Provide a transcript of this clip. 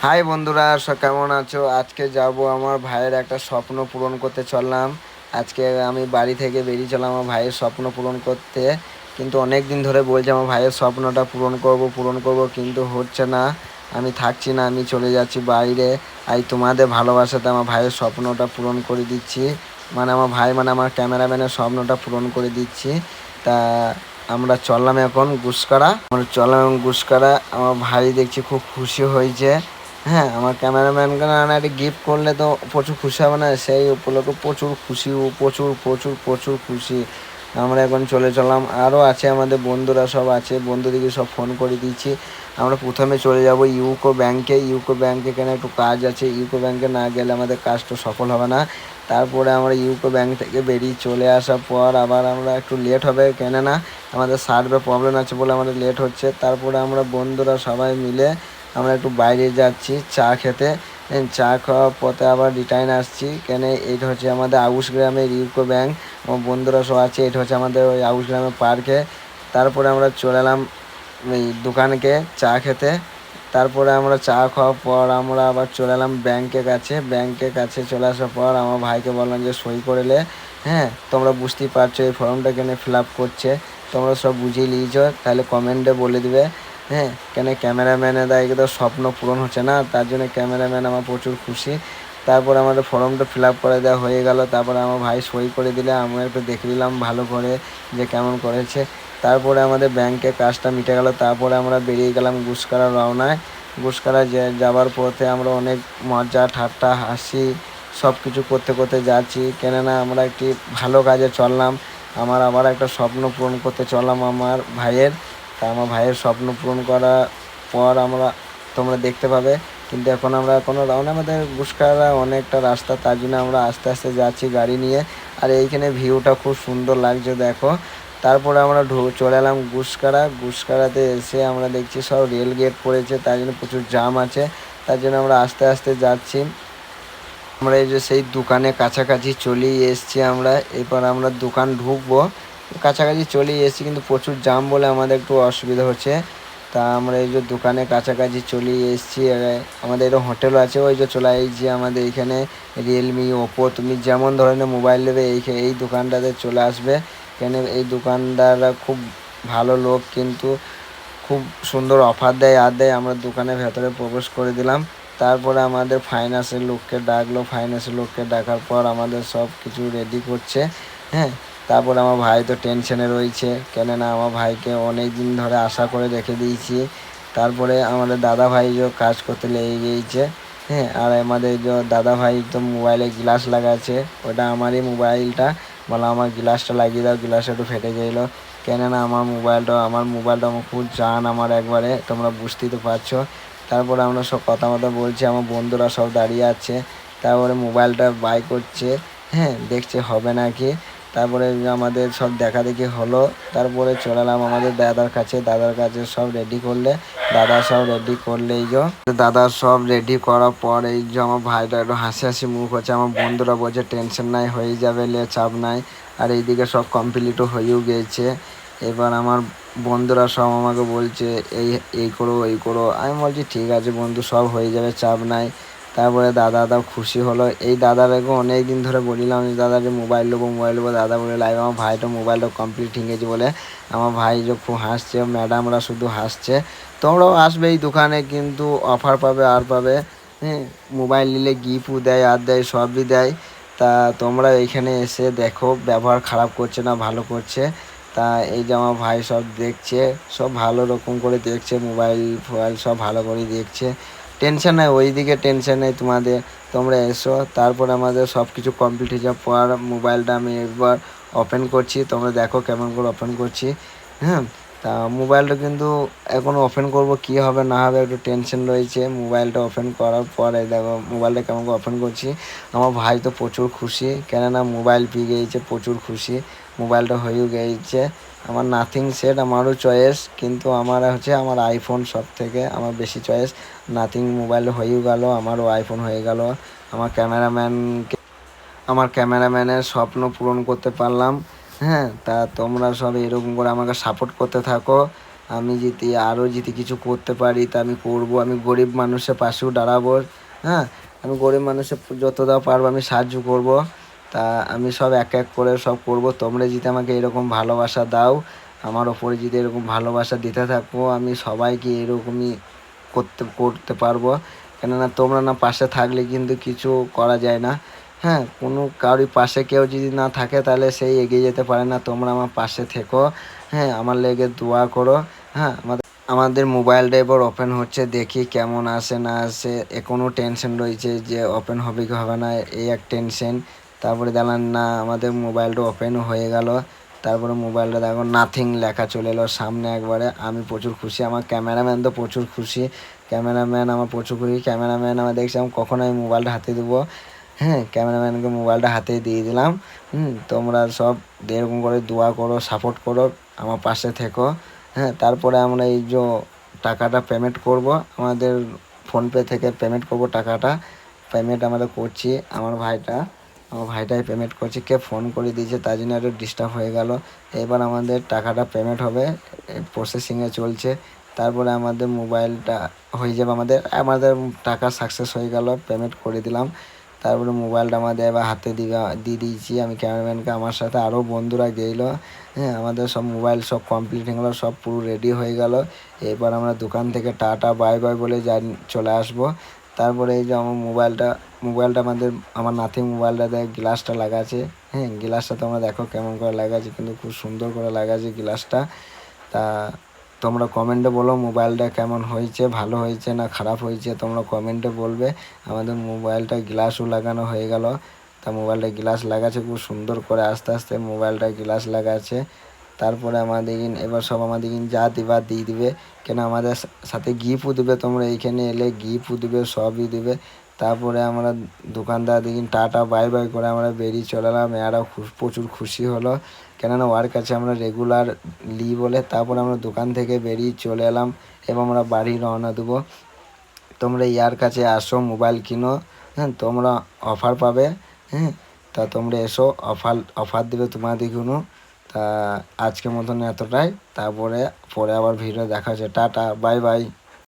High বন্ধুরা, কেমন আছো? আজকে যাব আমার ভাইয়ের একটা স্বপ্ন পূরণ করতে চললাম। আজকে আমি বাড়ি থেকে বেরিয়ে চললাম আমার ভাইয়ের স্বপ্ন পূরণ করতে। কিন্তু অনেক দিন ধরে বলছে আমার ভাইয়ের স্বপ্নটা পূরণ করব কিন্তু হচ্ছে না। আমি থাকছি না, আমি চলে যাচ্ছি বাইরে। তোমাদের ভালোবাসাতে আমার ভাইয়ের স্বপ্নটা পূরণ করে দিচ্ছি। মানে আমার ভাই মানে আমার ক্যামেরাম্যানের স্বপ্নটা পূরণ করে দিচ্ছি। তা আমরা চললাম এখন গুসকরা, আমরা চললাম গুসকরা। আমার ভাই দেখছি খুব খুশি হয়েছে। হ্যাঁ, আমার ক্যামেরাম্যানকে না একটা গিফট করলে তো প্রচুর খুশি হবে না? সেই উপলক্ষে প্রচুর খুশি, ও প্রচুর প্রচুর প্রচুর খুশি। আমরা এখন চলে চললাম, আরও আছে আমাদের বন্ধুরা সব আছে, বন্ধুদিকে সব ফোন করে দিয়েছি। আমরা প্রথমে চলে যাব ইউকো ব্যাংকে। ইউকো ব্যাংকে কেন একটু কাজ আছে, ইউকো ব্যাংকে না গেলে আমাদের কাজটা সফল হবে না। তারপরে আমরা ইউকো ব্যাংক থেকে বেরিয়ে চলে আসার পর আবার আমরা একটু লেট হবে, কেননা আমাদের সার্ভে প্রবলেম আছে বলে আমাদের লেট হচ্ছে। তারপরে আমরা বন্ধুরা সবাই মিলে আমরা একটু বাইরে যাচ্ছি চা খেতে। চা খাওয়ার পথে আবার রিটার্ন আসছি, কেন এটা হচ্ছে আমাদের আউশ গ্রামের ইউকো ব্যাংক। আমার বন্ধুরা সব আছে, এটা হচ্ছে আমাদের ওই আউশ গ্রামের পার্কে। তারপরে আমরা চলে এলাম এই দোকানকে চা খেতে। তারপরে আমরা চা খাওয়ার পর আমরা আবার চলে এলাম ব্যাংকের কাছে চলে আসার পর আমার ভাইকে বললাম যে সই করে নে। হ্যাঁ, তোমরা বুঝতেই পারছো এই ফর্মটা কেন ফিল আপ করছে, তোমরা সব বুঝিয়ে নিয়েছো, তাহলে কমেন্টে বলে দিবে। হ্যাঁ, কেন ক্যামেরাম্যানের দায়িত্ব তো স্বপ্ন পূরণ হচ্ছে না, তার জন্য ক্যামেরাম্যান আমার প্রচুর খুশি। তারপর আমাদের ফর্মটা ফিল আপ করে দেওয়া হয়ে গেল। তারপরে আমার ভাই সই করে দিলে আমি একটু দেখে নিলাম ভালো করে যে কেমন করেছে। তারপরে আমাদের ব্যাংকে কাজটা মিটে গেল। তারপরে আমরা বেরিয়ে গেলাম গুসকরা রওনায়। গুসকরা যাওয়ার পথে আমরা অনেক মজা ঠাট্টা হাসি সব কিছু করতে করতে যাচ্ছি, কেননা আমরা একটি ভালো কাজে চললাম। আমার আবার একটা স্বপ্ন পূরণ করতে চললাম আমার ভাইয়ের। তা আমার ভাইয়ের স্বপ্ন পূরণ করার পর তোমরা দেখতে পাবে। কিন্তু এখন আমরা এখনও রওনা, আমাদের গুসকরা অনেকটা রাস্তা, তার জন্য আমরা আস্তে আস্তে যাচ্ছি গাড়ি নিয়ে। আর এইখানে ভিউটা খুব সুন্দর লাগছে দেখো। তারপরে আমরা চলে এলাম গুসকরাতে এসে আমরা দেখছি সব রেল গেট পড়েছে, তার জন্য প্রচুর জাম আছে, তার জন্য আমরা আস্তে আস্তে যাচ্ছি। আমরা এই যে সেই দোকানে কাছাকাছি চলেই এসেছি আমরা। এরপর আমরা দোকান ঢুকবো, কাছাকাছি চলেই এসেছি কিন্তু প্রচুর জাম বলে আমাদের একটু অসুবিধা হচ্ছে। তা আমরা এই যে দোকানে কাছাকাছি চলেই এসেছি। আমাদের এরকম হোটেলও আছে, ওই যে চলে এসেছি আমাদের এখানে। রিয়েলমি, ওপো, তুমি যেমন ধরনের মোবাইল নেবে এই দোকানটাতে চলে আসবে। কেন এই দোকানদাররা খুব ভালো লোক, কিন্তু খুব সুন্দর অফার দেয় আর দেয়। আমরা দোকানের ভেতরে প্রবেশ করে দিলাম। তারপরে আমাদের ফাইন্যান্সের লোককে ডাকলো, ফাইন্যান্সের লোককে ডাকার পর আমাদের সব কিছু রেডি করছে। হ্যাঁ, তারপরে আমার ভাই তো টেনশনে রয়েছে, কেননা আমার ভাইকে অনেক দিন ধরে আশা করে রেখে দিয়েছি। তারপরে আমাদের দাদা ভাই যে কাজ করতে লেগে গিয়েছে। হ্যাঁ, আর আমাদের যে দাদা ভাই তো মোবাইলে গ্লাস লাগাচ্ছে, ওটা আমারই মোবাইলটা। বলো আমার গ্লাসটা লাগিয়ে দাও, গ্লাসটা একটু ফেটে গেলো, কেননা আমার মোবাইলটা আমার খুব জান আমার একবারে, তোমরা বুঝতেই তো পারছো। তারপরে আমরা সব কথা বলছি, আমার বন্ধুরা সব দাঁড়িয়ে আছে। তারপরে মোবাইলটা বাই করছে, হ্যাঁ, দেখছে হবে নাকি। তারপরে আমাদের সব দেখাদেখি হলো। তারপরে চলে এলাম আমাদের দাদার কাছে সব রেডি করলে। দাদা সব রেডি করলে এই যে দাদা সব রেডি করার পর এই যে আমার ভাইটা একটু হাসি হাসি মুখ হচ্ছে। আমার বন্ধুরা বলছে টেনশন নাই, হয়ে যাবে, লে চাপ নাই। আর এইদিকে সব কমপ্লিটও হয়েও গিয়েছে। এবার আমার বন্ধুরা সব আমাকে বলছে এই এই করো এই করো, আমি বলছি ঠিক আছে বন্ধু, সব হয়ে যাবে, চাপ নাই। তারপরে দাদাও খুশি হলো। এই দাদাটাকে অনেক দিন ধরে বলিলাম যে দাদাকে মোবাইল নেবো, দাদা বলে লাইভ। আমার ভাইটা মোবাইলটা কমপ্লিট ঠিক গেছে বলে আমার ভাই যে খুব হাসছে, ম্যাডামরা শুধু হাসছে। তোমরাও আসবে এই দোকানে, কিন্তু অফার পাবে আর পাবে। হ্যাঁ, মোবাইল নিলে গিফটও দেয় আর দেয়, সবই দেয়। তা তোমরা এইখানে এসে দেখো ব্যবহার খারাপ করছে না, ভালো করছে। তা এই যে আমার ভাই সব দেখছে, সব ভালো রকম করে দেখছে, মোবাইল ফোবাইল সব ভালো করে দেখছে। টেনশন নেই, ওইদিকে টেনশন নেই তোমাদের, তোমরা এসো। তারপর আমাদের সব কিছু কমপ্লিট হয়ে যাওয়ার পর মোবাইলটা আমি একবার ওপেন করছি, তোমরা দেখো কেমন করে ওপেন করছি। হ্যাঁ, তা মোবাইলটা কিন্তু এখন ওপেন করব, কি হবে না হবে একটু টেনশন রয়েছে। মোবাইলটা ওপেন করার পরে দেখো মোবাইলটা কেমন করে ওপেন করছি। আমার ভাই তো প্রচুর খুশি, কেননা মোবাইল পেয়ে গিয়েছে, প্রচুর খুশি। মোবাইলটা হয়েও গিয়েছে। আমার নাথিং সেট আমারও চয়েস, কিন্তু আমার আইফোন সব থেকে আমার বেশি চয়েস। নাথিং মোবাইল হয়েও গেল, আমারও আইফোন হয়ে গেল। আমার ক্যামেরাম্যানকে আমার ক্যামেরাম্যানের স্বপ্ন পূরণ করতে পারলাম। হ্যাঁ, তা তোমরা সব এরকম করে আমাকে সাপোর্ট করতে থাকো। আমি যদি আরও যদি কিছু করতে পারি তা আমি করবো। আমি গরিব মানুষের পাশেও দাঁড়াবো। হ্যাঁ, আমি গরিব মানুষের যতটা পারবো আমি সাহায্য করব। তা আমি সব এক এক করে সব করব। তোমরা যদি আমাকে এরকম ভালোবাসা দাও, আমার ওপরে যদি এরকম ভালোবাসা দিতে থাকো, আমি সবাইকে এরকমই করতে করতে পারবো। কেননা তোমরা না পাশে থাকলে কিন্তু কিছু করা যায় না। হ্যাঁ, কোনো কারোর পাশে কেউ যদি না থাকে তাহলে সেই এগিয়ে যেতে পারে না। তোমরা আমার পাশে থেকো। হ্যাঁ, আমার লেগে দোয়া করো। হ্যাঁ, আমাদের মোবাইলটা এবার ওপেন হচ্ছে, দেখি কেমন আসে না আসে। এখনও টেনশন রয়েছে যে ওপেন হবে কি হবে না, এই এক টেনশন। তারপরে দেখলাম না আমাদের মোবাইলটা ওপেন হয়ে গেল। তারপরে মোবাইলটা দেখো নাথিং লেখা চলে এলো সামনে একবারে। আমি প্রচুর খুশি, আমার ক্যামেরাম্যান তো প্রচুর খুশি। ক্যামেরাম্যান আমার প্রচুর খুশি। ক্যামেরাম্যান আমার দেখছিলাম কখন আমি মোবাইলটা হাতে দেবো। হ্যাঁ, ক্যামেরাম্যানকে মোবাইলটা হাতে দিয়ে দিলাম। তোমরা সব এরকম করে দোয়া করো, সাপোর্ট করো, আমার পাশে থেকো। হ্যাঁ, তারপরে আমরা এই যে টাকাটা পেমেন্ট করব, আমাদের ফোনপে থেকে পেমেন্ট করব টাকাটা। পেমেন্ট আমরা করছি, আমার ভাইটাই পেমেন্ট করছে। কে ফোন করে দিয়েছে তার জন্য একটু ডিস্টার্ব হয়ে গেল। এবার আমাদের টাকাটা পেমেন্ট হবে, প্রসেসিংয়ে চলছে। তারপরে আমাদের মোবাইলটা হয়ে যাবে, আমাদের আমাদের টাকা সাকসেস হয়ে গেল, পেমেন্ট করে দিলাম। তারপরে মোবাইলটা আমাদের এবার হাতে দিয়ে দিয়েছি আমি ক্যামেরাম্যানকে। আমার সাথে আরও বন্ধুরা গেলো। হ্যাঁ, আমাদের সব মোবাইল সব কমপ্লিট হয়ে গেলো, সব পুরো রেডি হয়ে গেল। এবার আমরা দোকান থেকে টাটা বাই বাই বলে চলে আসবো। তারপরে এই যে মোবাইলটা আমার নাথিং মোবাইলটাতে গ্লাসটা লাগা আছে। হ্যাঁ, গ্লাসটা তোমরা দেখো কেমন করে লাগা আছে, কিন্তু খুব সুন্দর করে লাগা আছে গ্লাসটা। তা তোমরা কমেন্টে বলো মোবাইলটা কেমন হয়েছে, ভালো হয়েছে না খারাপ হয়েছে, তোমরা কমেন্টে বলবে। আমাদের মোবাইলটা গ্লাসও লাগানো হয়ে গেল। তা মোবাইলটা গ্লাস লাগাচ্ছে খুব সুন্দর করে, আস্তে আস্তে মোবাইলটা গ্লাস লাগাচ্ছে। তারপরে এবার সব আমাদের যা দিবা দিয়ে দিবে। কেন আমাদের সাথে গিফটও দেবে, তোমরা এইখানে এলে গিফটও দেবে, সবই দেবে। তারপরে আমরা দোকানদার টাটা বাই বাই করে আমরা বেরিয়ে চলে এলাম। এরাও প্রচুর খুশি হলো, কেননা ওর কাছে আমরা রেগুলার বলে। তারপরে আমরা দোকান থেকে বেরিয়ে চলে এলাম এবং আমরা বাড়ি রওনা দেবো। তোমরা ইয়ার কাছে আসো, মোবাইল কিনো। হ্যাঁ, তোমরা অফার পাবে। হ্যাঁ, তা তোমরা এসো, অফার দেবে তোমাদের কোনো। তা আজকের মতন এতটাই। তারপরে আবার ভিডিও দেখা হচ্ছে। Tata bye bye.